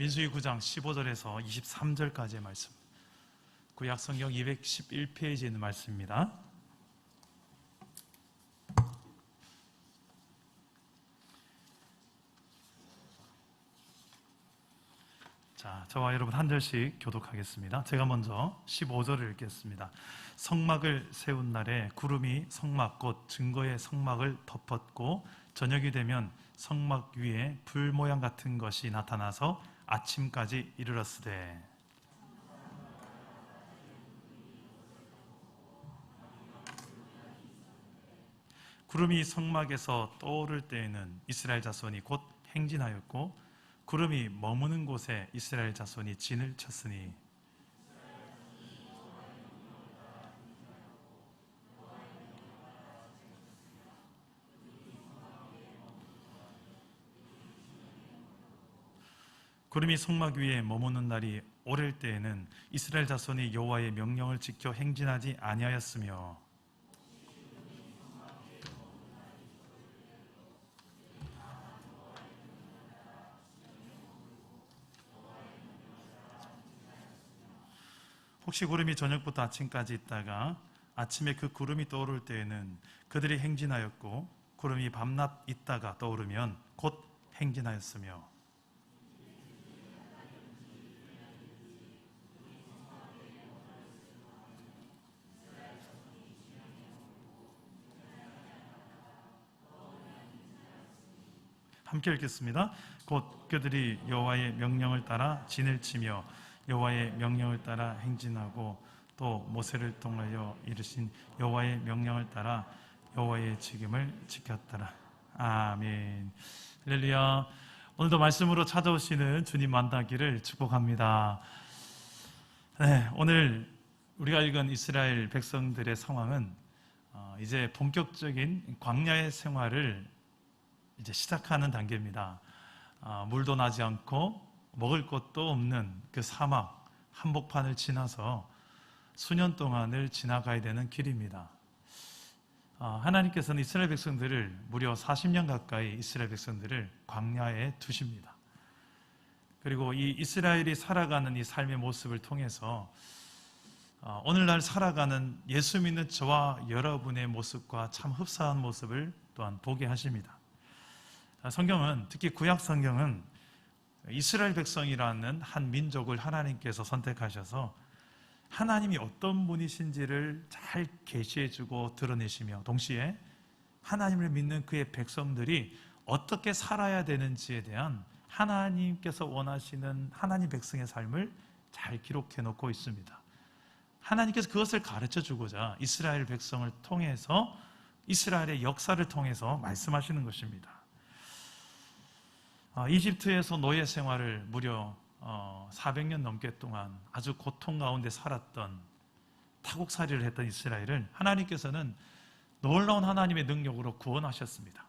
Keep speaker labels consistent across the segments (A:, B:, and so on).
A: 민수기 9장 15절에서 23절까지의 말씀, 구약성경 211페이지에 있는 말씀입니다. 자, 저와 여러분 한 절씩 교독하겠습니다. 제가 먼저 15절을 읽겠습니다. 성막을 세운 날에 구름이 성막 곧 증거의 성막을 덮었고 저녁이 되면 성막 위에 불 모양 같은 것이 나타나서 아침까지 이르렀으되, 구름이 성막에서 떠오를 때에는 이스라엘 자손이 곧 행진하였고 구름이 머무는 곳에 이스라엘 자손이 진을 쳤으니, 구름이 성막 위에 머무는 날이 오를 때에는 이스라엘 자손이 여호와의 명령을 지켜 행진하지 아니하였으며, 혹시 구름이 저녁부터 아침까지 있다가 아침에 그 구름이 떠오를 때에는 그들이 행진하였고 구름이 밤낮 있다가 떠오르면 곧 행진하였으며, 함께 읽겠습니다. 곧 그들이 여호와의 명령을 따라 진을 치며 여호와의 명령을 따라 행진하고 또 모세를 통하여 이르신 여호와의 명령을 따라 여호와의 직임을 지켰더라. 아멘. 할렐루야. 오늘도 말씀으로 찾아오시는 주님 만나기를 축복합니다. 네, 오늘 우리가 읽은 이스라엘 백성들의 상황은 이제 본격적인 광야의 생활을 이제 시작하는 단계입니다. 물도 나지 않고 먹을 것도 없는 그 사막 한복판을 지나서 수년 동안을 지나가야 되는 길입니다. 하나님께서는 이스라엘 백성들을 무려 40년 가까이 이스라엘 백성들을 광야에 두십니다. 그리고 이 이스라엘이 살아가는 이 삶의 모습을 통해서 오늘날 살아가는 예수 믿는 저와 여러분의 모습과 참 흡사한 모습을 또한 보게 하십니다. 성경은, 특히 구약 성경은 이스라엘 백성이라는 한 민족을 하나님께서 선택하셔서 하나님이 어떤 분이신지를 잘 계시해주고 드러내시며 동시에 하나님을 믿는 그의 백성들이 어떻게 살아야 되는지에 대한 하나님께서 원하시는 하나님 백성의 삶을 잘 기록해 놓고 있습니다. 하나님께서 그것을 가르쳐 주고자 이스라엘 백성을 통해서, 이스라엘의 역사를 통해서 말씀하시는 것입니다. 이집트에서 노예 생활을 무려 400년 넘게 동안 아주 고통 가운데 살았던, 타국살이를 했던 이스라엘을 하나님께서는 놀라운 하나님의 능력으로 구원하셨습니다.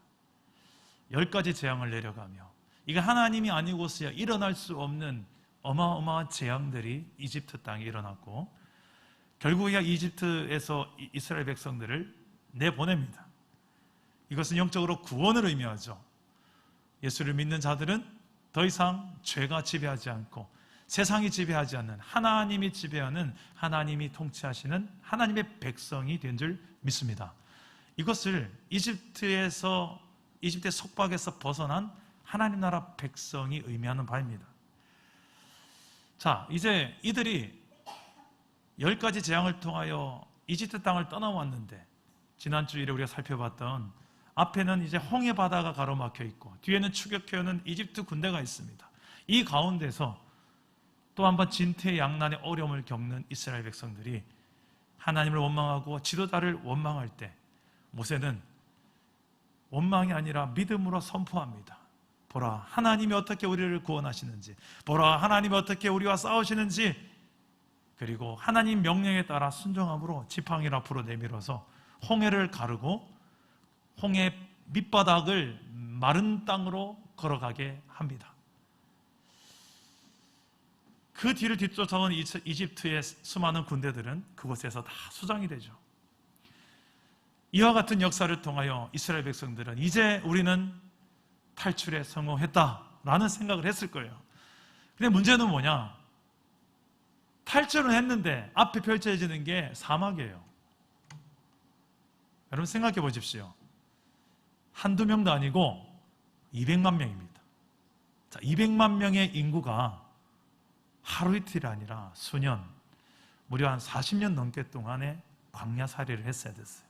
A: 10가지 재앙을 내려가며, 이게 하나님이 아니고서야 일어날 수 없는 어마어마한 재앙들이 이집트 땅에 일어났고 결국에 이집트에서 이스라엘 백성들을 내보냅니다. 이것은 영적으로 구원을 의미하죠. 예수를 믿는 자들은 더 이상 죄가 지배하지 않고 세상이 지배하지 않는, 하나님이 지배하는, 하나님이 통치하시는 하나님의 백성이 된 줄 믿습니다. 이것을 이집트의 속박에서 벗어난 하나님 나라 백성이 의미하는 바입니다. 자, 이제 이들이 10가지 재앙을 통하여 이집트 땅을 떠나왔는데, 지난 주일에 우리가 살펴봤던 앞에는 이제 홍해 바다가 가로막혀 있고 뒤에는 추격해오는 이집트 군대가 있습니다. 이 가운데서 또 한 번 진퇴양난의 어려움을 겪는 이스라엘 백성들이 하나님을 원망하고 지도자를 원망할 때 모세는 원망이 아니라 믿음으로 선포합니다. 보라, 하나님이 어떻게 우리를 구원하시는지, 보라, 하나님이 어떻게 우리와 싸우시는지. 그리고 하나님 명령에 따라 순종함으로 지팡이를 앞으로 내밀어서 홍해를 가르고 홍해 밑바닥을 마른 땅으로 걸어가게 합니다. 그 뒤를 뒤쫓아온 이집트의 수많은 군대들은 그곳에서 다 수장이 되죠. 이와 같은 역사를 통하여 이스라엘 백성들은 이제 우리는 탈출에 성공했다라는 생각을 했을 거예요. 근데 문제는 뭐냐? 탈출은 했는데 앞에 펼쳐지는 게 사막이에요. 여러분 생각해 보십시오. 한두 명도 아니고 200만 명입니다. 자, 200만 명의 인구가 하루 이틀이 아니라 수년, 무려 한 40년 넘게 동안의 광야살이를 했어야 됐어요.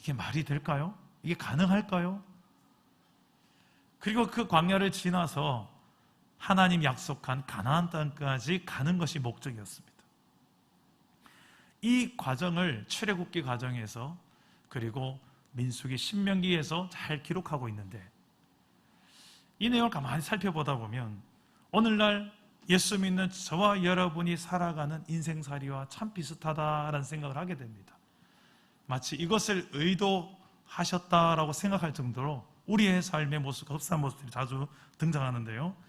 A: 이게 말이 될까요? 이게 가능할까요? 그리고 그 광야를 지나서 하나님 약속한 가나안 땅까지 가는 것이 목적이었습니다. 이 과정을 출애굽기 과정에서 그리고 민수기 신명기에서 잘 기록하고 있는데 이 내용을 가만히 살펴보다 보면 오늘날 예수 믿는 저와 여러분이 살아가는 인생살이와 참 비슷하다라는 생각을 하게 됩니다. 마치 이것을 의도하셨다라고 생각할 정도로 우리의 삶의 모습과 흡사한 모습들이 자주 등장하는데요.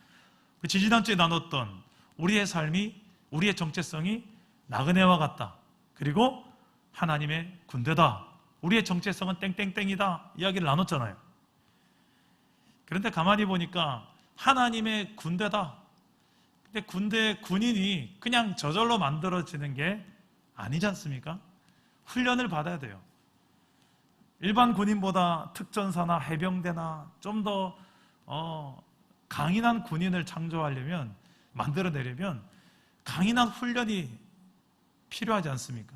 A: 지지난주에 나눴던 우리의 삶이, 우리의 정체성이 나그네와 같다. 그리고 하나님의 군대다. 우리의 정체성은 땡땡땡이다. 이야기를 나눴잖아요. 그런데 가만히 보니까 하나님의 군대다. 근데 군인이 그냥 저절로 만들어지는 게 아니지 않습니까? 훈련을 받아야 돼요. 일반 군인보다 특전사나 해병대나 좀 더 강인한 군인을 창조하려면, 만들어내려면 강인한 훈련이 필요하지 않습니까?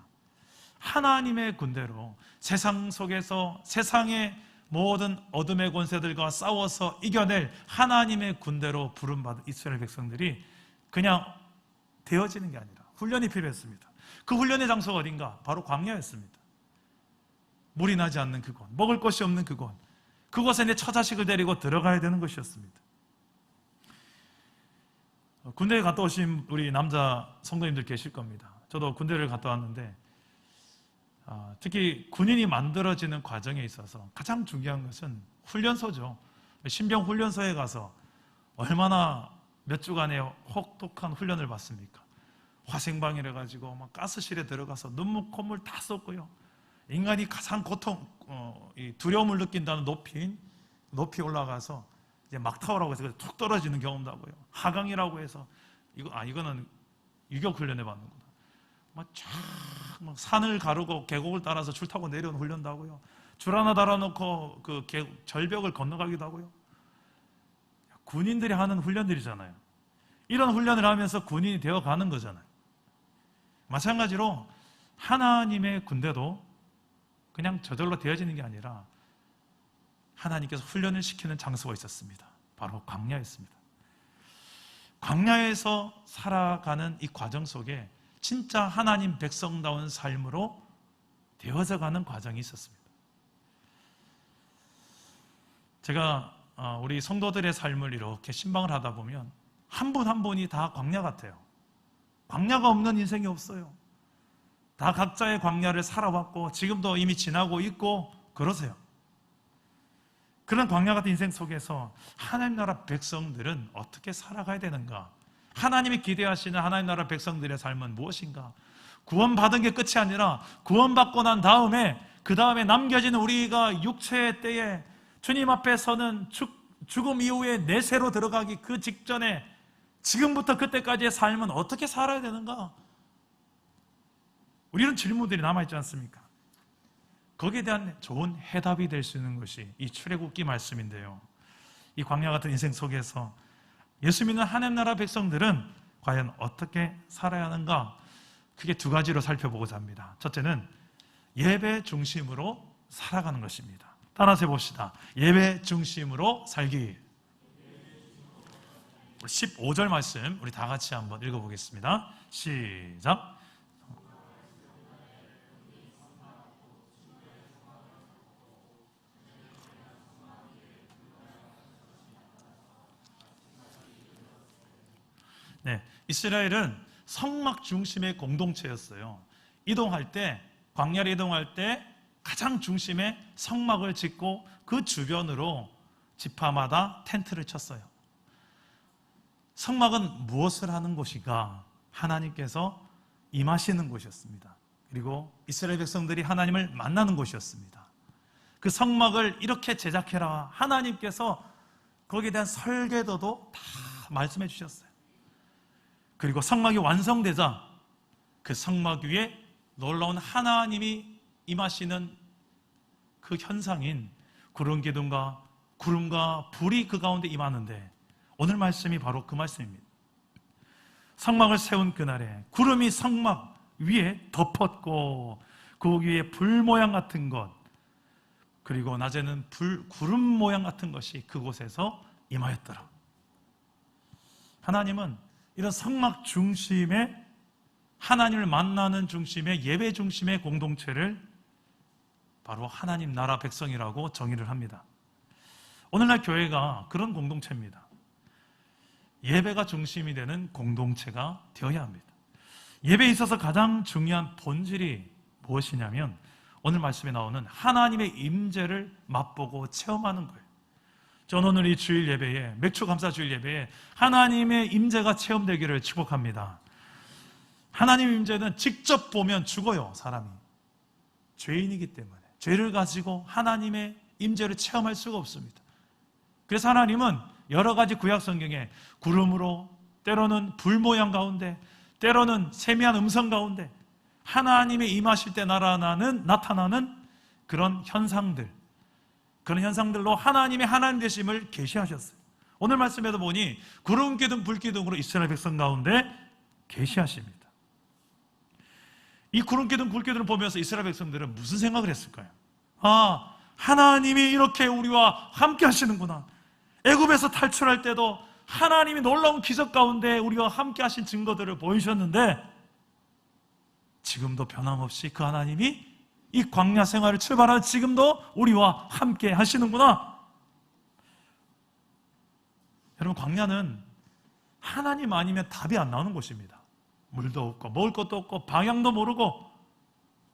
A: 하나님의 군대로 세상 속에서 세상의 모든 어둠의 권세들과 싸워서 이겨낼 하나님의 군대로 부름받은 이스라엘 백성들이 그냥 되어지는 게 아니라 훈련이 필요했습니다. 그 훈련의 장소가 어딘가? 바로 광야였습니다. 물이 나지 않는 그곳, 먹을 것이 없는 그곳, 그곳에 내 처자식을 데리고 들어가야 되는 것이었습니다. 군대에 갔다 오신 우리 남자 성도님들 계실 겁니다. 저도 군대를 갔다 왔는데 특히 군인이 만들어지는 과정에 있어서 가장 중요한 것은 훈련소죠. 신병 훈련소에 가서 얼마나 몇 주간의 혹독한 훈련을 받습니까? 화생방이라 가지고 막 가스실에 들어가서 눈물 콧물 다 쏟고요. 인간이 가장 두려움을 느낀다는 높이 올라가서 이제 막타오라고 해서 툭 떨어지는 경험도 하고요. 하강이라고 해서 이거는 유격 훈련에 받는구나. 막 산을 가르고 계곡을 따라서 줄 타고 내려오는 훈련도 하고요. 줄 하나 달아놓고 그 절벽을 건너가기도 하고요. 군인들이 하는 훈련들이잖아요. 이런 훈련을 하면서 군인이 되어가는 거잖아요. 마찬가지로 하나님의 군대도 그냥 저절로 되어지는 게 아니라 하나님께서 훈련을 시키는 장소가 있었습니다. 바로 광야였습니다. 광야에서 살아가는 이 과정 속에 진짜 하나님 백성다운 삶으로 되어져 가는 과정이 있었습니다. 제가 우리 성도들의 삶을 이렇게 신방을 하다 보면 한 분 한 분이 다 광야 같아요. 광야가 없는 인생이 없어요. 다 각자의 광야를 살아왔고 지금도 이미 지나고 있고 그러세요. 그런 광야 같은 인생 속에서 하나님 나라 백성들은 어떻게 살아가야 되는가? 하나님이 기대하시는 하나님 나라 백성들의 삶은 무엇인가? 구원받은 게 끝이 아니라 구원받고 난 다음에 그 다음에 남겨지는 우리가 육체의 때에 주님 앞에 서는 죽음 이후에 내세로 들어가기 그 직전에 지금부터 그때까지의 삶은 어떻게 살아야 되는가? 우리는 질문들이 남아있지 않습니까? 거기에 대한 좋은 해답이 될 수 있는 것이 이 출애굽기 말씀인데요. 이 광야 같은 인생 속에서 예수 믿는 하나님 나라 백성들은 과연 어떻게 살아야 하는가? 크게 두 가지로 살펴보고자 합니다. 첫째는 예배 중심으로 살아가는 것입니다. 따라서 해봅시다. 예배 중심으로 살기. 15절 말씀 우리 다 같이 한번 읽어보겠습니다. 시작. 네, 이스라엘은 성막 중심의 공동체였어요. 이동할 때, 광야를 이동할 때 가장 중심에 성막을 짓고 그 주변으로 지파마다 텐트를 쳤어요. 성막은 무엇을 하는 곳인가? 하나님께서 임하시는 곳이었습니다. 그리고 이스라엘 백성들이 하나님을 만나는 곳이었습니다. 그 성막을 이렇게 제작해라. 하나님께서 거기에 대한 설계도도 다 말씀해 주셨어요. 그리고 성막이 완성되자 그 성막 위에 놀라운 하나님이 임하시는 그 현상인 구름과 불이 그 가운데 임하는데, 오늘 말씀이 바로 그 말씀입니다. 성막을 세운 그날에 구름이 성막 위에 덮었고 그 위에 불 모양 같은 것, 그리고 낮에는 구름 모양 같은 것이 그곳에서 임하였더라. 하나님은 이런 성막 중심의, 하나님을 만나는 중심의, 예배 중심의 공동체를 바로 하나님 나라 백성이라고 정의를 합니다. 오늘날 교회가 그런 공동체입니다. 예배가 중심이 되는 공동체가 되어야 합니다. 예배에 있어서 가장 중요한 본질이 무엇이냐면 오늘 말씀에 나오는 하나님의 임재를 맛보고 체험하는 거예요. 저는 오늘 이 주일 예배에, 맥주감사 주일 예배에 하나님의 임재가 체험되기를 축복합니다. 하나님의 임재는 직접 보면 죽어요, 사람이. 죄인이기 때문에 죄를 가지고 하나님의 임재를 체험할 수가 없습니다. 그래서 하나님은 여러 가지 구약 성경에 구름으로, 때로는 불 모양 가운데, 때로는 세미한 음성 가운데 하나님의 임하실 때 나타나는 그런 현상들로 하나님의 하나님 되심을 계시하셨어요. 오늘 말씀에도 보니 구름 기둥 불 기둥으로 이스라엘 백성 가운데 계시하십니다. 이 구름 기둥 불 기둥을 보면서 이스라엘 백성들은 무슨 생각을 했을까요? 아, 하나님이 이렇게 우리와 함께 하시는구나. 애굽에서 탈출할 때도 하나님이 놀라운 기적 가운데 우리와 함께 하신 증거들을 보이셨는데 지금도 변함없이 그 하나님이 이 광야 생활을 출발하는 지금도 우리와 함께 하시는구나. 여러분, 광야는 하나님 아니면 답이 안 나오는 곳입니다. 물도 없고 먹을 것도 없고 방향도 모르고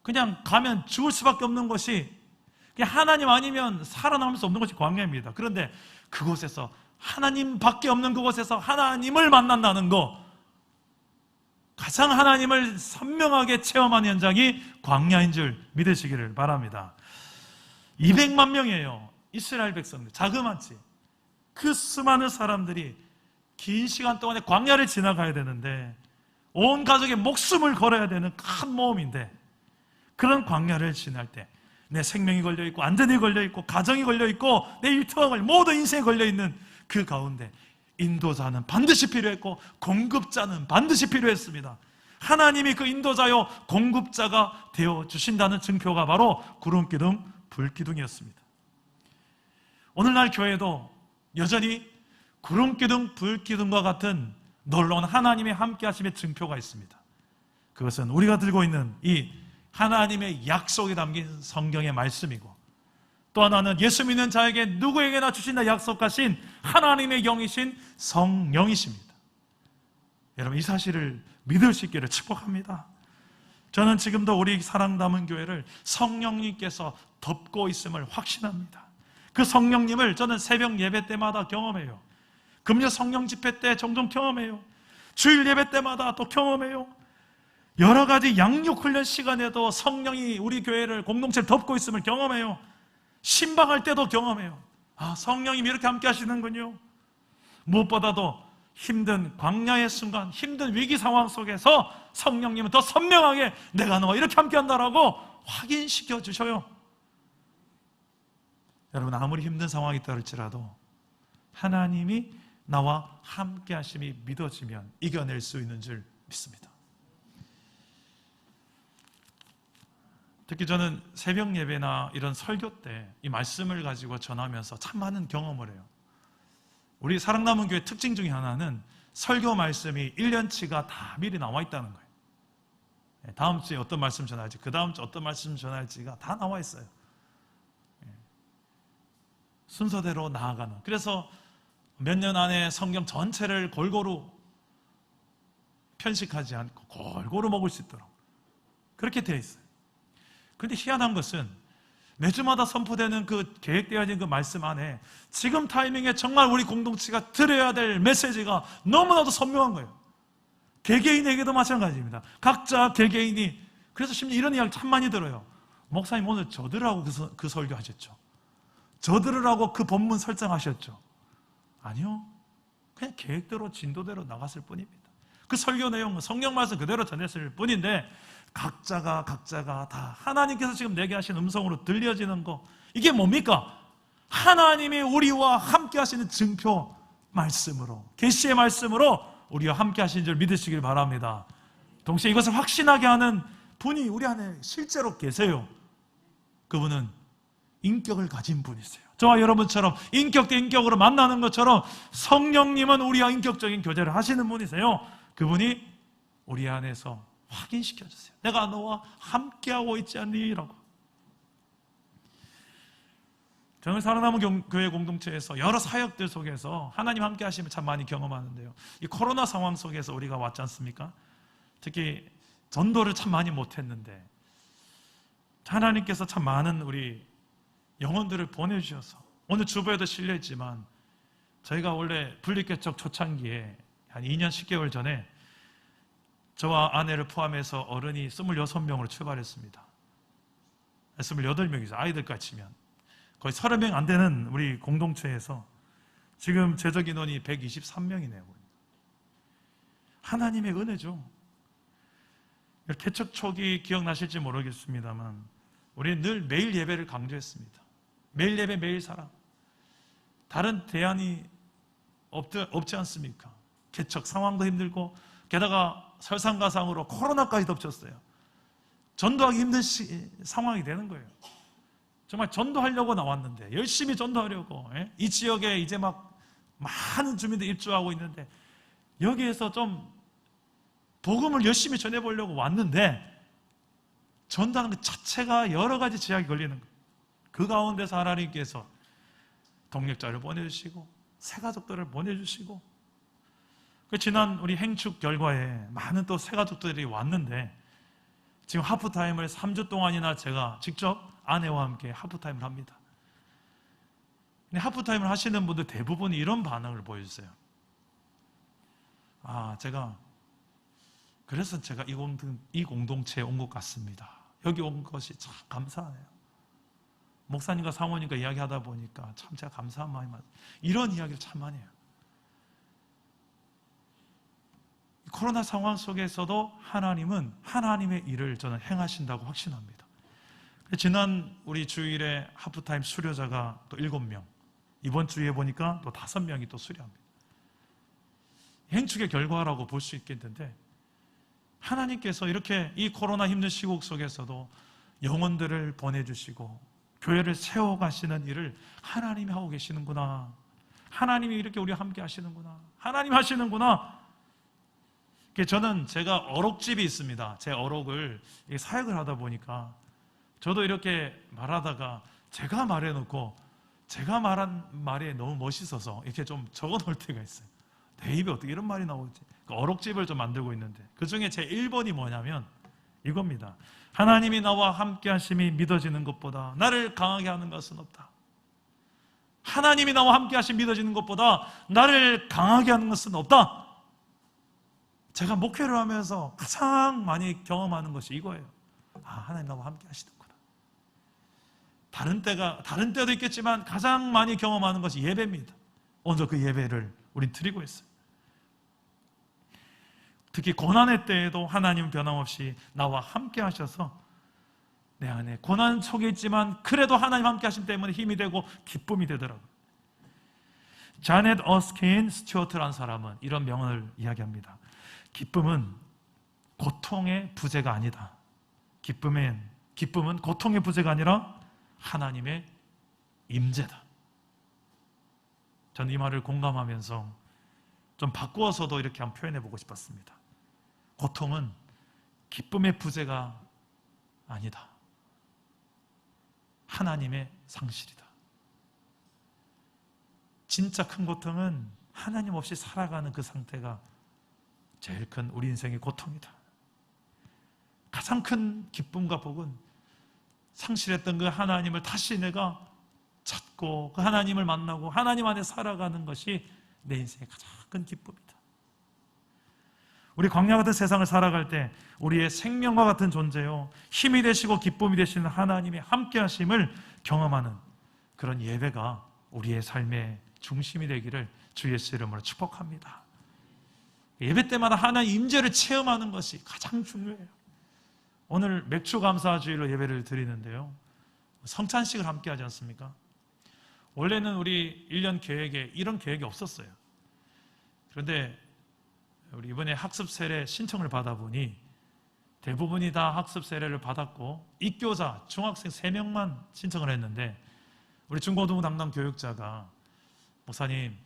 A: 그냥 가면 죽을 수밖에 없는 것이, 그냥 하나님 아니면 살아남을 수 없는 것이 광야입니다. 그런데 그곳에서, 하나님밖에 없는 그곳에서 하나님을 만난다는 거, 가장 하나님을 선명하게 체험하는 현장이 광야인 줄 믿으시기를 바랍니다. 200만 명이에요. 이스라엘 백성들, 자그마치 그 수많은 사람들이 긴 시간 동안에 광야를 지나가야 되는데 온 가족의 목숨을 걸어야 되는 큰 모험인데, 그런 광야를 지날 때 내 생명이 걸려있고 안전이 걸려있고 가정이 걸려있고 내 일터가 모든 인생이 걸려있는 그 가운데 인도자는 반드시 필요했고 공급자는 반드시 필요했습니다. 하나님이 그 인도자요 공급자가 되어주신다는 증표가 바로 구름기둥 불기둥이었습니다. 오늘날 교회도 여전히 구름기둥 불기둥과 같은 놀라운 하나님의 함께하심의 증표가 있습니다. 그것은 우리가 들고 있는 이 하나님의 약속이 담긴 성경의 말씀이고, 또 하나는 예수 믿는 자에게 누구에게나 주신다 약속하신 하나님의 영이신 성령이십니다. 여러분, 이 사실을 믿을 수 있기를 축복합니다. 저는 지금도 우리 사랑 담은 교회를 성령님께서 덮고 있음을 확신합니다. 그 성령님을 저는 새벽 예배 때마다 경험해요. 금요 성령 집회 때 종종 경험해요. 주일 예배 때마다 또 경험해요. 여러 가지 양육 훈련 시간에도 성령이 우리 교회를, 공동체를 덮고 있음을 경험해요. 신방할 때도 경험해요. 아, 성령님이 이렇게 함께 하시는군요. 무엇보다도 힘든 광야의 순간, 힘든 위기 상황 속에서 성령님은 더 선명하게 내가 너와 이렇게 함께 한다라고 확인시켜 주셔요. 여러분, 아무리 힘든 상황이 있다 할지라도 하나님이 나와 함께 하심이 믿어지면 이겨낼 수 있는 줄 믿습니다. 특히 저는 새벽 예배나 이런 설교 때 이 말씀을 가지고 전하면서 참 많은 경험을 해요. 우리 사랑남은 교회 특징 중에 하나는 설교 말씀이 1년치가 다 미리 나와 있다는 거예요. 다음 주에 어떤 말씀 전할지, 그 다음 주에 어떤 말씀 전할지가 다 나와 있어요. 순서대로 나아가는. 그래서 몇 년 안에 성경 전체를 골고루 편식하지 않고 골고루 먹을 수 있도록 그렇게 되어 있어요. 그런데 희한한 것은 매주마다 선포되는 그 계획되어진 그 말씀 안에 지금 타이밍에 정말 우리 공동체가 들어야 될 메시지가 너무나도 선명한 거예요. 개개인에게도 마찬가지입니다. 각자 개개인이. 그래서 심지어 이런 이야기 참 많이 들어요. 목사님 오늘 저 들으라고 그 설교 하셨죠? 저 들으라고 그 본문 설정하셨죠? 아니요. 그냥 계획대로 진도대로 나갔을 뿐입니다. 그 설교 내용은 성경 말씀 그대로 전했을 뿐인데 각자가 다 하나님께서 지금 내게 하신 음성으로 들려지는 거, 이게 뭡니까? 하나님이 우리와 함께 하시는 증표 말씀으로, 계시의 말씀으로 우리와 함께 하신 줄 믿으시길 바랍니다. 동시에 이것을 확신하게 하는 분이 우리 안에 실제로 계세요. 그분은 인격을 가진 분이세요. 저와 여러분처럼 인격 대 인격으로 만나는 것처럼 성령님은 우리와 인격적인 교제를 하시는 분이세요. 그분이 우리 안에서 확인시켜 주세요. 내가 너와 함께하고 있지 않니? 라고. 저는 살아남은 교회 공동체에서 여러 사역들 속에서 하나님 함께 하심을 참 많이 경험하는데요, 이 코로나 상황 속에서 우리가 왔지 않습니까? 특히 전도를 참 많이 못했는데 하나님께서 참 많은 우리 영혼들을 보내주셔서, 오늘 주보에도 실려있지만 저희가 원래 분리개척 초창기에 한 2년 10개월 전에 저와 아내를 포함해서 어른이 26명으로 출발했습니다. 28명이죠. 아이들까지 치면 거의 30명 안 되는 우리 공동체에서 지금 제적 인원이 123명이네요. 하나님의 은혜죠. 개척 초기 기억나실지 모르겠습니다만 우리는 늘 매일 예배를 강조했습니다. 매일 예배, 매일 사랑. 다른 대안이 없지 않습니까? 개척 상황도 힘들고 게다가 설상가상으로 코로나까지 덮쳤어요. 전도하기 힘든 상황이 되는 거예요. 정말 전도하려고 나왔는데, 열심히 전도하려고, 이 지역에 이제 막 많은 주민들이 입주하고 있는데 여기에서 좀 복음을 열심히 전해보려고 왔는데 전도하는 것 자체가 여러 가지 제약이 걸리는 거예요. 그 가운데서 하나님께서 동력자를 보내주시고 새가족들을 보내주시고, 지난 우리 행축 결과에 많은 또 새가족들이 왔는데 지금 하프타임을 3주 동안이나 제가 직접 아내와 함께 하프타임을 합니다. 근데 하프타임을 하시는 분들 대부분이 이런 반응을 보여주세요. 그래서 제가 이 공동체에 온 것 같습니다. 여기 온 것이 참 감사하네요. 목사님과 사모님과 이야기하다 보니까 참 제가 감사한 마음이 많아요. 이런 이야기를 참 많이 해요. 코로나 상황 속에서도 하나님은 하나님의 일을 저는 행하신다고 확신합니다. 지난 우리 주일에 하프타임 수료자가 또 7명, 이번 주에 보니까 또 5명이 또 수료합니다. 행축의 결과라고 볼 수 있겠는데 하나님께서 이렇게 이 코로나 힘든 시국 속에서도 영혼들을 보내주시고 교회를 세워가시는 일을 하나님이 하고 계시는구나. 하나님이 이렇게 우리와 함께 하시는구나. 하나님 하시는구나. 저는 제가 어록집이 있습니다. 제 어록을 사역을 하다 보니까 저도 이렇게 말하다가 제가 말해놓고 제가 말한 말이 너무 멋있어서 이렇게 좀 적어놓을 때가 있어요. 내 입에 어떻게 이런 말이 나오지? 어록집을 좀 만들고 있는데 그 중에 제 1번이 뭐냐면 이겁니다. 하나님이 나와 함께 하심이 믿어지는 것보다 나를 강하게 하는 것은 없다. 하나님이 나와 함께 하심이 믿어지는 것보다 나를 강하게 하는 것은 없다. 제가 목회를 하면서 가장 많이 경험하는 것이 이거예요. 하나님 나와 함께 하시는구나. 다른 때도 있겠지만 가장 많이 경험하는 것이 예배입니다. 오늘 그 예배를 우린 드리고 있어요. 특히 고난의 때에도 하나님은 변함없이 나와 함께 하셔서 내 안에 고난 속에 있지만 그래도 하나님 함께 하심 때문에 힘이 되고 기쁨이 되더라고요. 자넷 어스킨 스튜어트라는 사람은 이런 명언을 이야기합니다. 기쁨은 고통의 부재가 아니다. 기쁨은 고통의 부재가 아니라 하나님의 임재다. 저는 이 말을 공감하면서 좀 바꾸어서도 이렇게 한번 표현해 보고 싶었습니다. 고통은 기쁨의 부재가 아니다. 하나님의 상실이다. 진짜 큰 고통은 하나님 없이 살아가는 그 상태가 제일 큰 우리 인생의 고통이다. 가장 큰 기쁨과 복은 상실했던 그 하나님을 다시 내가 찾고 그 하나님을 만나고 하나님 안에 살아가는 것이 내 인생의 가장 큰 기쁨이다. 우리 광야 같은 세상을 살아갈 때 우리의 생명과 같은 존재요, 힘이 되시고 기쁨이 되시는 하나님의 함께 하심을 경험하는 그런 예배가 우리의 삶의 중심이 되기를 주 예수 이름으로 축복합니다. 예배 때마다 하나님의 임재를 체험하는 것이 가장 중요해요. 오늘 맥주감사주일로 예배를 드리는데요, 성찬식을 함께 하지 않습니까? 원래는 우리 1년 계획에 이런 계획이 없었어요. 그런데 우리 이번에 학습 세례 신청을 받아보니 대부분이 다 학습 세례를 받았고 입교자 중학생 3명만 신청을 했는데, 우리 중고등부 담당 교육자가 목사님,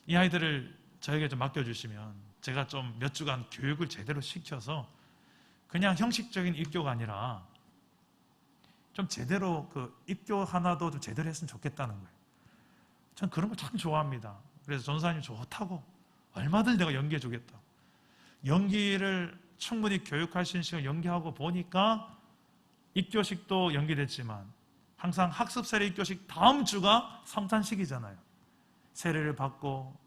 A: 이 아이들을 저에게 좀 맡겨주시면 제가 좀 몇 주간 교육을 제대로 시켜서 그냥 형식적인 입교가 아니라 좀 제대로 입교 하나도 좀 제대로 했으면 좋겠다는 거예요. 전 그런 걸 참 좋아합니다. 그래서 전사님 좋다고, 얼마든지 내가 연기해 주겠다. 연기를 충분히 교육할 수 있는 시간을 연기하고 보니까 입교식도 연기됐지만 항상 학습 세례 입교식 다음 주가 성찬식이잖아요. 세례를 받고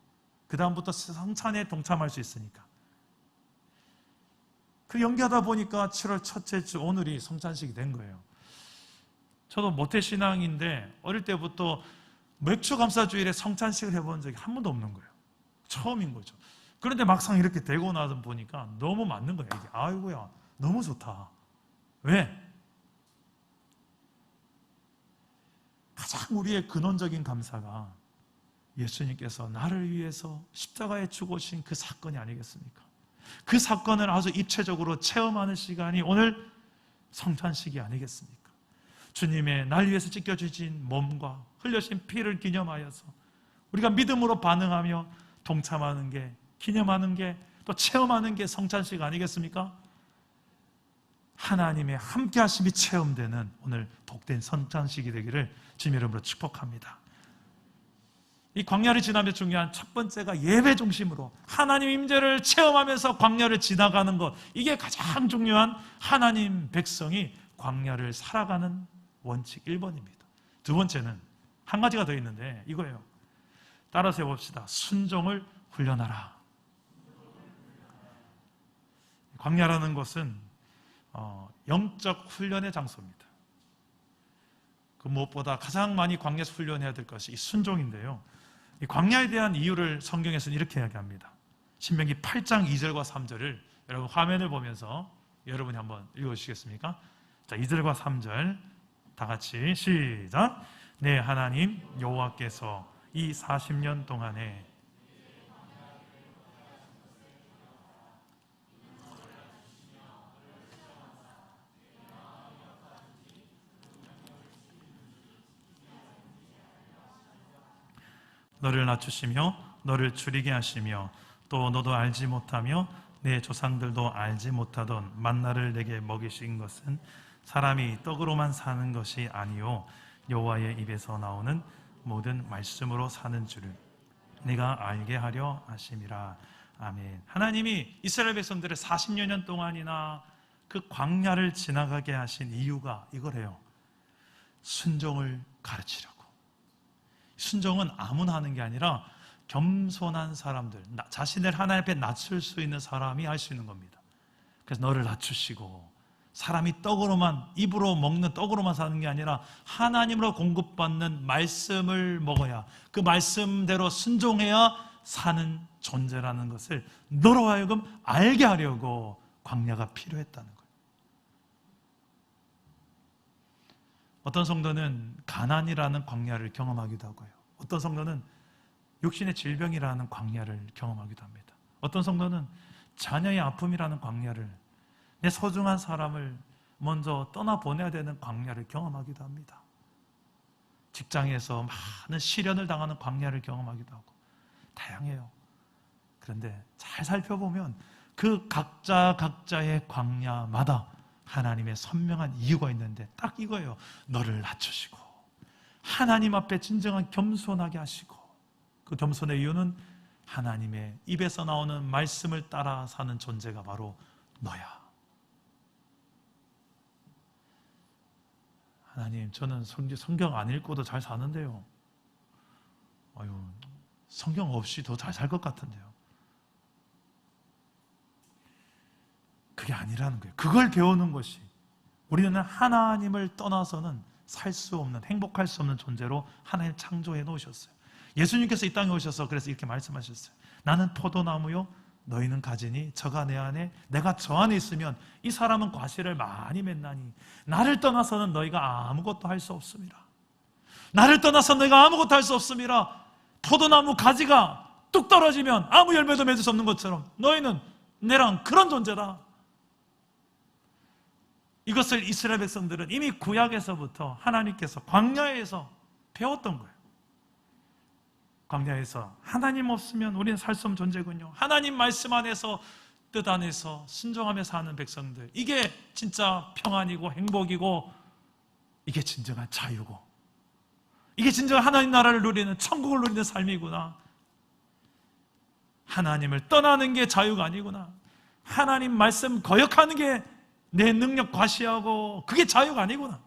A: 그 다음부터 성찬에 동참할 수 있으니까. 그 연기하다 보니까 7월 첫째 주 오늘이 성찬식이 된 거예요. 저도 모태신앙인데 어릴 때부터 맥주감사주일에 성찬식을 해본 적이 한 번도 없는 거예요. 처음인 거죠. 그런데 막상 이렇게 되고 나서 보니까 너무 맞는 거예요. 이게 아이고야, 너무 좋다. 왜? 가장 우리의 근원적인 감사가 예수님께서 나를 위해서 십자가에 죽으신 그 사건이 아니겠습니까? 그 사건을 아주 입체적으로 체험하는 시간이 오늘 성찬식이 아니겠습니까? 주님의 날 위해서 찢겨주신 몸과 흘려진 피를 기념하여서 우리가 믿음으로 반응하며 동참하는 게, 기념하는 게, 또 체험하는 게 성찬식 아니겠습니까? 하나님의 함께 하심이 체험되는 오늘 복된 성찬식이 되기를 주님 이름으로 축복합니다. 이 광야를 지나며 중요한 첫 번째가 예배 중심으로 하나님 임재를 체험하면서 광야를 지나가는 것, 이게 가장 중요한 하나님 백성이 광야를 살아가는 원칙 1번입니다. 두 번째는 한 가지가 더 있는데 이거예요. 따라서 해봅시다. 순종을 훈련하라. 광야라는 것은 영적 훈련의 장소입니다. 그 무엇보다 가장 많이 광야에서 훈련해야 될 것이 이 순종인데요, 이 광야에 대한 이유를 성경에서는 이렇게 이야기합니다. 신명기 8장 2절과 3절을 여러분 화면을 보면서 여러분이 한번 읽어주시겠습니까? 자, 2절과 3절 다 같이 시작. 내 하나님 여호와께서 이 40년 동안에 너를 낮추시며 너를 줄이게 하시며 또 너도 알지 못하며 내 조상들도 알지 못하던 만나를 내게 먹이신 것은 사람이 떡으로만 사는 것이 아니요 여호와의 입에서 나오는 모든 말씀으로 사는 줄을 내가 알게 하려 하심이라. 아멘. 하나님이 이스라엘 백성들을 40여 년 동안이나 그 광야를 지나가게 하신 이유가 이거래요. 순종을 가르치려고. 순종은 아무나 하는 게 아니라 겸손한 사람들, 자신을 하나님 앞에 낮출 수 있는 사람이 할 수 있는 겁니다. 그래서 너를 낮추시고, 사람이 떡으로만, 입으로 먹는 떡으로만 사는 게 아니라 하나님으로 공급받는 말씀을 먹어야, 그 말씀대로 순종해야 사는 존재라는 것을 너로 하여금 알게 하려고 광야가 필요했다는 거예요. 어떤 성도는 가난이라는 광야를 경험하기도 하고요, 어떤 성도는 육신의 질병이라는 광야를 경험하기도 합니다. 어떤 성도는 자녀의 아픔이라는 광야를, 내 소중한 사람을 먼저 떠나보내야 되는 광야를 경험하기도 합니다. 직장에서 많은 시련을 당하는 광야를 경험하기도 하고 다양해요. 그런데 잘 살펴보면 그 각자의 광야마다 하나님의 선명한 이유가 있는데 딱 이거예요. 너를 낮추시고 하나님 앞에 진정한 겸손하게 하시고, 그 겸손의 이유는 하나님의 입에서 나오는 말씀을 따라 사는 존재가 바로 너야. 하나님, 저는 성경 안 읽고도 잘 사는데요. 성경 없이 더 잘 살 것 같은데요. 그게 아니라는 거예요. 그걸 배우는 것이, 우리는 하나님을 떠나서는 살 수 없는, 행복할 수 없는 존재로 하나님 창조해 놓으셨어요. 예수님께서 이 땅에 오셔서 그래서 이렇게 말씀하셨어요. 나는 포도나무요 너희는 가지니 저가 내 안에 내가 저 안에 있으면 이 사람은 과실을 많이 맺나니 나를 떠나서는 너희가 아무것도 할 수 없습니다. 나를 떠나서 너희가 아무것도 할 수 없습니다. 포도나무 가지가 뚝 떨어지면 아무 열매도 맺을 수 없는 것처럼 너희는 내랑 그런 존재다. 이것을 이스라엘 백성들은 이미 구약에서부터 하나님께서 광야에서 배웠던 거예요. 광야에서 하나님 없으면 우리는 살 수 없는 존재군요. 하나님 말씀 안에서, 뜻 안에서 순종하며 사는 백성들, 이게 진짜 평안이고 행복이고 이게 진정한 자유고 이게 진정한 하나님 나라를 누리는, 천국을 누리는 삶이구나. 하나님을 떠나는 게 자유가 아니구나. 하나님 말씀 거역하는 게 내 능력 과시하고 그게 자유가 아니구나.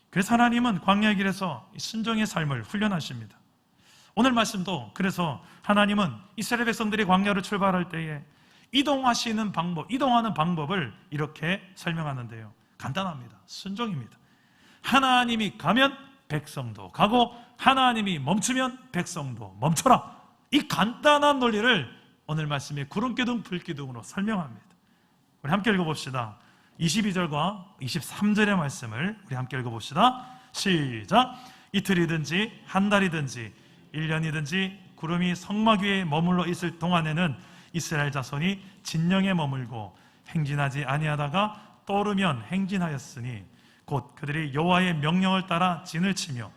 A: 그래서 하나님은 광야의 길에서 순종의 삶을 훈련하십니다. 오늘 말씀도 그래서 하나님은 이스라엘 백성들이 광야로 출발할 때에 이동하시는 방법, 이동하는 방법을 이렇게 설명하는데요. 간단합니다. 순종입니다. 하나님이 가면 백성도 가고 하나님이 멈추면 백성도 멈춰라. 이 간단한 논리를 오늘 말씀에 구름기둥 불기둥으로 설명합니다. 우리 함께 읽어봅시다. 22절과 23절의 말씀을 우리 함께 읽어봅시다. 시작. 이틀이든지 한 달이든지 1년이든지 구름이 성막 위에 머물러 있을 동안에는 이스라엘 자손이 진영에 머물고 행진하지 아니하다가 떠오르면 행진하였으니 곧 그들이 여호와의 명령을 따라 진을 치며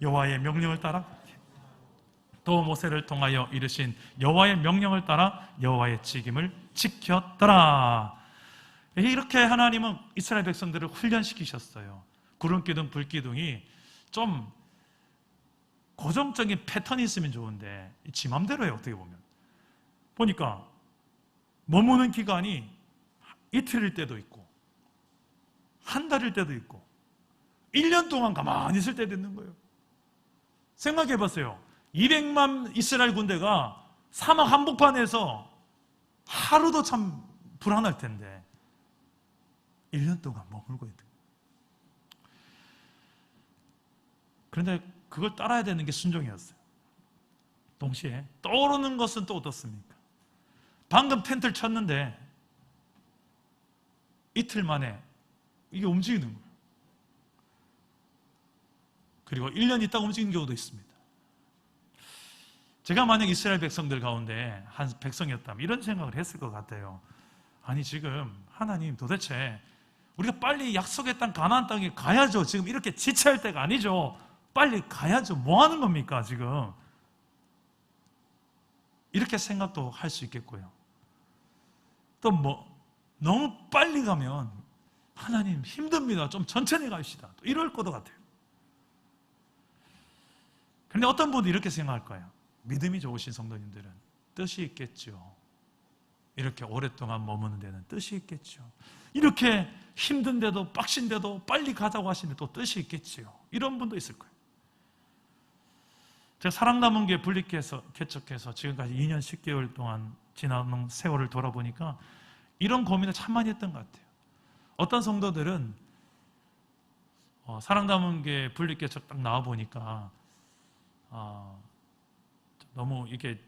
A: 여호와의 명령을 따라 또 모세를 통하여 이르신 여호와의 명령을 따라 여호와의 직임을 지켰더라. 이렇게 하나님은 이스라엘 백성들을 훈련시키셨어요. 구름기둥, 불기둥이 좀 고정적인 패턴이 있으면 좋은데 지 맘대로예요. 어떻게 보니까 머무는 기간이 이틀일 때도 있고 한 달일 때도 있고 1년 동안 가만히 있을 때도 있는 거예요. 생각해 보세요. 200만 이스라엘 군대가 사막 한복판에서 하루도 참 불안할 텐데 1년 동안 머물고 있는 거예요. 그런데 그걸 따라야 되는 게 순종이었어요. 동시에 떠오르는 것은 또 어떻습니까? 방금 텐트를 쳤는데 이틀 만에 이게 움직이는 거예요. 그리고 1년 있다가 움직이는 경우도 있습니다. 제가 만약 이스라엘 백성들 가운데 한 백성이었다면 이런 생각을 했을 것 같아요. 아니 지금 하나님 도대체 우리가 빨리 약속의 땅 가나안 땅에 가야죠. 지금 이렇게 지체할 때가 아니죠. 빨리 가야죠. 뭐 하는 겁니까 지금? 이렇게 생각도 할 수 있겠고요. 또 너무 빨리 가면 하나님 힘듭니다. 좀 천천히 갑시다. 또 이럴 것도 같아요. 그런데 어떤 분도 이렇게 생각할 거예요. 믿음이 좋으신 성도님들은 뜻이 있겠죠. 이렇게 오랫동안 머무는 데는 뜻이 있겠죠. 이렇게 힘든데도 빡신데도 빨리 가자고 하시는 또 뜻이 있겠죠. 이런 분도 있을 거예요. 제가 사랑남은교회 분립해서 개척해서 지금까지 2년 10개월 동안 지나는 세월을 돌아보니까 이런 고민을 참 많이 했던 것 같아요. 어떤 성도들은 사랑남은교회 분립개척 딱 나와보니까 너무 이게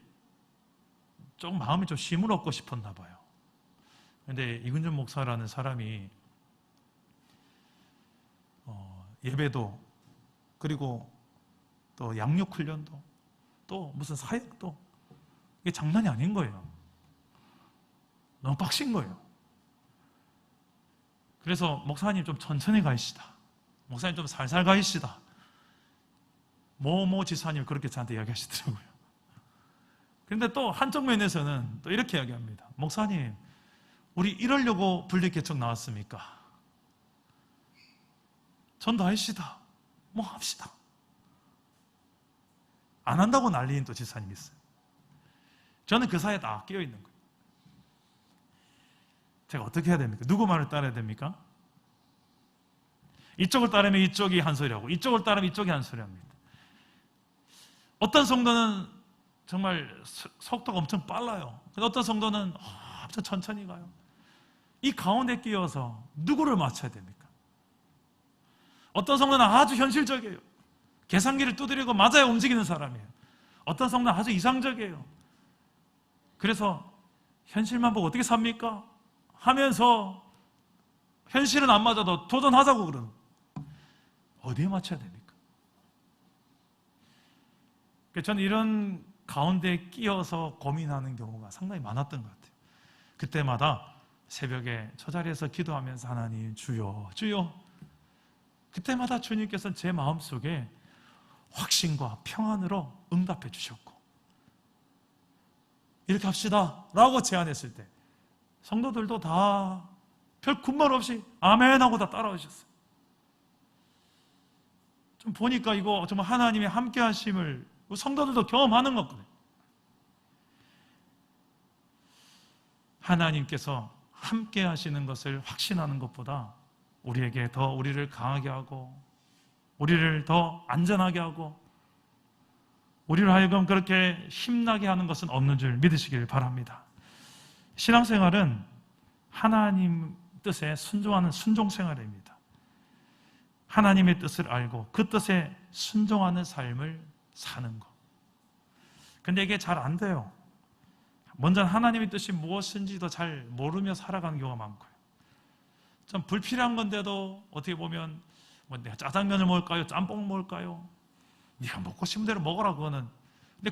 A: 조금 마음이 좀 쉼을 얻고 싶었나 봐요. 그런데 이근준 목사라는 사람이 예배도 그리고 또 양육훈련도 또 무슨 사역도 이게 장난이 아닌 거예요. 너무 빡신 거예요. 그래서 목사님 좀 천천히 가시다. 목사님 좀 살살 가시다. 모 지사님 그렇게 저한테 이야기하시더라고요. 그런데 또 한쪽 면에서는 또 이렇게 이야기합니다. 목사님, 우리 이러려고 분립개척 나왔습니까? 전도하시다. 뭐 합시다. 안 한다고 난리인 또 지사님이 있어요. 저는 그 사이에 다 끼어 있는 거예요. 제가 어떻게 해야 됩니까? 누구 말을 따라야 됩니까? 이쪽을 따르면 이쪽이 한 소리하고 이쪽을 따르면 이쪽이 한 소리합니다. 어떤 성도는 정말 속도가 엄청 빨라요. 어떤 성도는 엄청 천천히 가요. 이 가운데 끼어서 누구를 맞춰야 됩니까? 어떤 성도는 아주 현실적이에요. 계산기를 두드리고 맞아야 움직이는 사람이에요. 어떤 성도는 아주 이상적이에요. 그래서 현실만 보고 어떻게 삽니까? 하면서 현실은 안 맞아도 도전하자고 그러는 거예요. 어디에 맞춰야 됩니까? 저는 이런 가운데 끼어서 고민하는 경우가 상당히 많았던 것 같아요. 그때마다 새벽에 저 자리에서 기도하면서 하나님 주여 주여, 그때마다 주님께서는 제 마음속에 확신과 평안으로 응답해 주셨고, 이렇게 합시다 라고 제안했을 때 성도들도 다 별 군말 없이 아멘 하고 다 따라오셨어요. 좀 보니까 이거 정말 하나님의 함께 하심을 성도들도 경험하는 거거든요. 하나님께서 함께 하시는 것을 확신하는 것보다 우리에게 더 우리를 강하게 하고 우리를 더 안전하게 하고 우리를 하여금 그렇게 힘나게 하는 것은 없는 줄 믿으시길 바랍니다. 신앙생활은 하나님 뜻에 순종하는 순종생활입니다. 하나님의 뜻을 알고 그 뜻에 순종하는 삶을 사는 것. 근데 이게 잘 안 돼요. 먼저 하나님의 뜻이 무엇인지도 잘 모르며 살아가는 경우가 많고요. 좀 불필요한 건데도 어떻게 보면 뭐 내가 짜장면을 먹을까요? 짬뽕을 먹을까요? 네가 먹고 싶은 대로 먹어라 그거는. 근데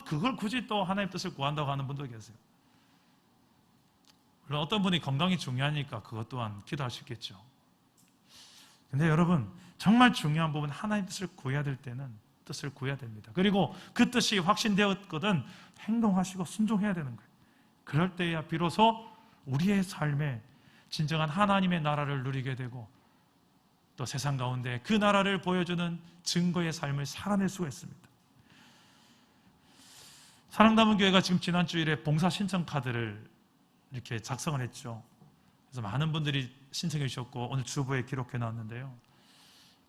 A: 그걸 굳이 또 하나님의 뜻을 구한다고 하는 분도 계세요. 물론 어떤 분이 건강이 중요하니까 그것 또한 기도할 수 있겠죠. 근데 여러분, 정말 중요한 부분 하나님의 뜻을 구해야 될 때는 뜻을 구해야 됩니다. 그리고 그 뜻이 확신되었거든 행동하시고 순종해야 되는 거예요. 그럴 때야 비로소 우리의 삶에 진정한 하나님의 나라를 누리게 되고 또 세상 가운데 그 나라를 보여주는 증거의 삶을 살아낼 수가 있습니다. 사랑담은 교회가 지금 지난 주일에 봉사 신청 카드를 이렇게 작성을 했죠. 그래서 많은 분들이 신청해 주셨고 오늘 주보에 기록해 놨는데요.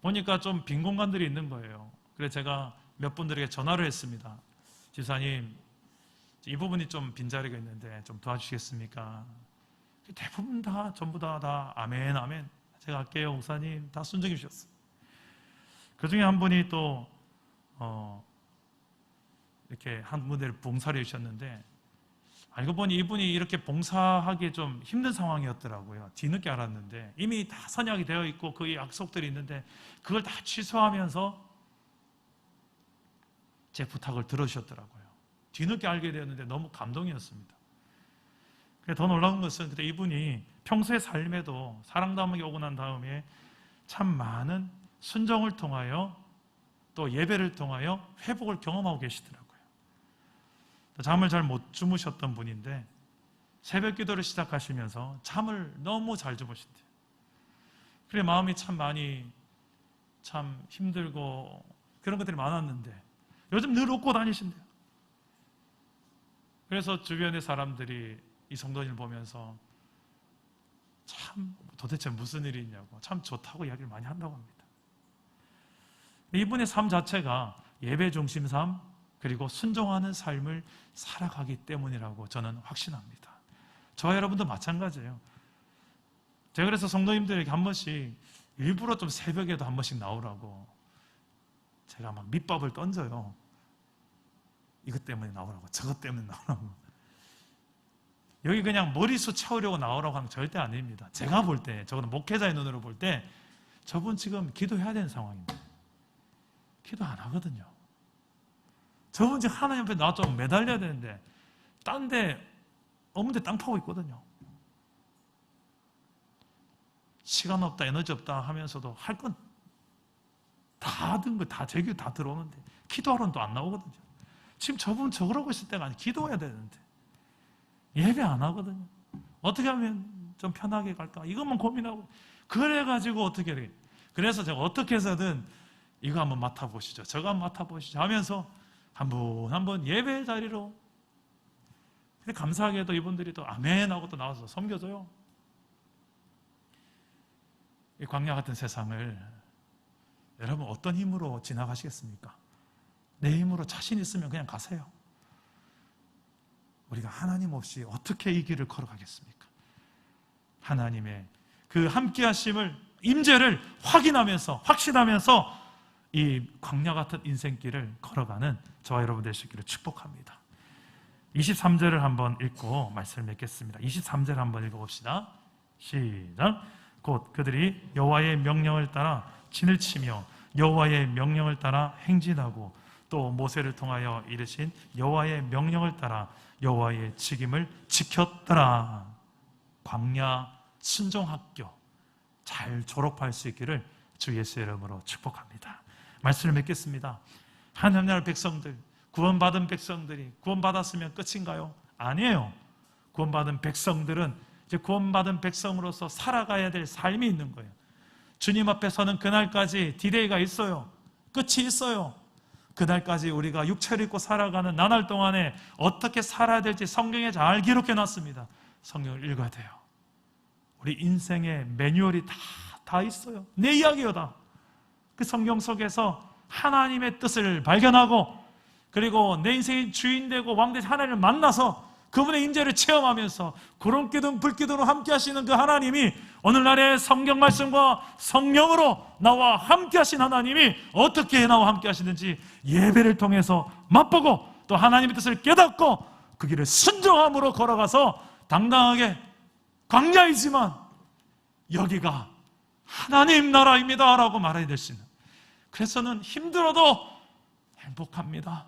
A: 보니까 좀 빈 공간들이 있는 거예요. 그래서 제가 몇 분들에게 전화를 했습니다. 집사님, 이 부분이 좀 빈자리가 있는데 좀 도와주시겠습니까? 대부분 다 전부 다 아멘 아멘, 제가 할게요 목사님, 다 순종해 주셨어요. 그 중에 한 분이 또 이렇게 한 분들 봉사를 해주셨는데 알고 보니 이분이 이렇게 봉사하기 좀 힘든 상황이었더라고요. 뒤늦게 알았는데 이미 다 선약이 되어 있고 그 약속들이 있는데 그걸 다 취소하면서 제 부탁을 들어주셨더라고요. 뒤늦게 알게 되었는데 너무 감동이었습니다. 더 놀라운 것은 그때 이분이 평소의 삶에도 사랑담에게 오고 난 다음에 참 많은 순종을 통하여 또 예배를 통하여 회복을 경험하고 계시더라고요. 잠을 잘 못 주무셨던 분인데 새벽 기도를 시작하시면서 잠을 너무 잘 주무신대요. 그래 마음이 참 많이 참 힘들고 그런 것들이 많았는데 요즘 늘 웃고 다니신대요. 그래서 주변의 사람들이 이 성도님을 보면서 참 도대체 무슨 일이 있냐고 참 좋다고 이야기를 많이 한다고 합니다. 이분의 삶 자체가 예배 중심 삶 그리고 순종하는 삶을 살아가기 때문이라고 저는 확신합니다. 저와 여러분도 마찬가지예요. 제가 그래서 성도님들에게 한 번씩 일부러 좀 새벽에도 한 번씩 나오라고 제가 막 밑밥을 던져요. 이것 때문에 나오라고 저것 때문에 나오라고. 여기 그냥 머리수 채우려고 나오라고 하는 건 절대 아닙니다. 제가 볼 때, 저거는 목회자의 눈으로 볼 때 저분 지금 기도해야 되는 상황입니다. 기도 안 하거든요. 저분 지금 하나님 앞에 나와 좀 매달려야 되는데 딴 데 없는 데 땅 파고 있거든요. 시간 없다 에너지 없다 하면서도 할 건 다 하던 거 다 제규 다 들어오는데 기도하러는 또 안 나오거든요. 지금 저분 저러고 있을 때가 아니에요. 기도해야 되는데 예배 안 하거든요. 어떻게 하면 좀 편하게 갈까 이것만 고민하고 그래가지고 어떻게 돼. 그래서 제가 어떻게 해서든 이거 한번 맡아보시죠 저거 한번 맡아보시죠 하면서 한 분 한 분 예배 자리로 감사하게도 이분들이 또 아멘 하고 또 나와서 섬겨줘요. 이 광야 같은 세상을 여러분 어떤 힘으로 지나가시겠습니까? 내 힘으로 자신 있으면 그냥 가세요. 우리가 하나님 없이 어떻게 이 길을 걸어가겠습니까? 하나님의 그 함께 하심을 임재를 확인하면서 확신하면서 이 광야 같은 인생길을 걸어가는 저와 여러분 되시기를 축복합니다. 23절을 한번 읽고 말씀을 맺겠습니다. 23절 한번 읽어봅시다. 시작. 곧 그들이 여호와의 명령을 따라 진을 치며 여호와의 명령을 따라 행진하고 또 모세를 통하여 이르신 여호와의 명령을 따라 여호와의 직임을 지켰더라. 광야 순종학교 잘 졸업할 수 있기를 주 예수의 이름으로 축복합니다. 말씀을 맺겠습니다. 하나님 나라 백성들, 구원받은 백성들이 구원받았으면 끝인가요? 아니에요. 구원받은 백성들은 이제 구원받은 백성으로서 살아가야 될 삶이 있는 거예요. 주님 앞에 서는 그날까지 디데이가 있어요. 끝이 있어요. 그날까지 우리가 육체를 입고 살아가는 나날 동안에 어떻게 살아야 될지 성경에 잘 기록해 놨습니다. 성경을 읽어야 돼요. 우리 인생의 매뉴얼이 다 있어요. 내 이야기요 다. 그 성경 속에서 하나님의 뜻을 발견하고 그리고 내 인생의 주인 되고 왕 되신 하나님을 만나서 그분의 임재를 체험하면서 구름 기둥 불 기둥으로 함께 하시는 그 하나님이 오늘날의 성경 말씀과 성령으로 나와 함께 하신 하나님이 어떻게 나와 함께 하시는지 예배를 통해서 맛보고 또 하나님의 뜻을 깨닫고 그 길을 순종함으로 걸어가서 당당하게 광야이지만 여기가 하나님 나라입니다 라고 말해야 될 수 있는, 그래서는 힘들어도 행복합니다.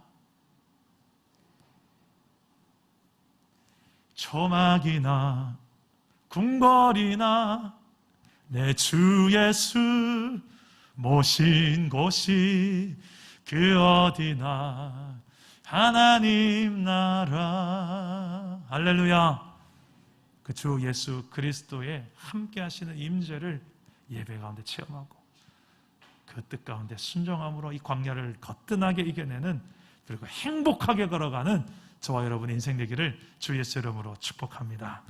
A: 초막이나 궁궐이나 내 주 예수 모신 곳이 그 어디나 하나님 나라. 할렐루야. 그 주 예수 그리스도의 함께 하시는 임재를 예배 가운데 체험하고 그 뜻 가운데 순종함으로 이 광야를 거뜬하게 이겨내는, 그리고 행복하게 걸어가는 저와 여러분의 인생 되기를 주 예수 이름으로 축복합니다.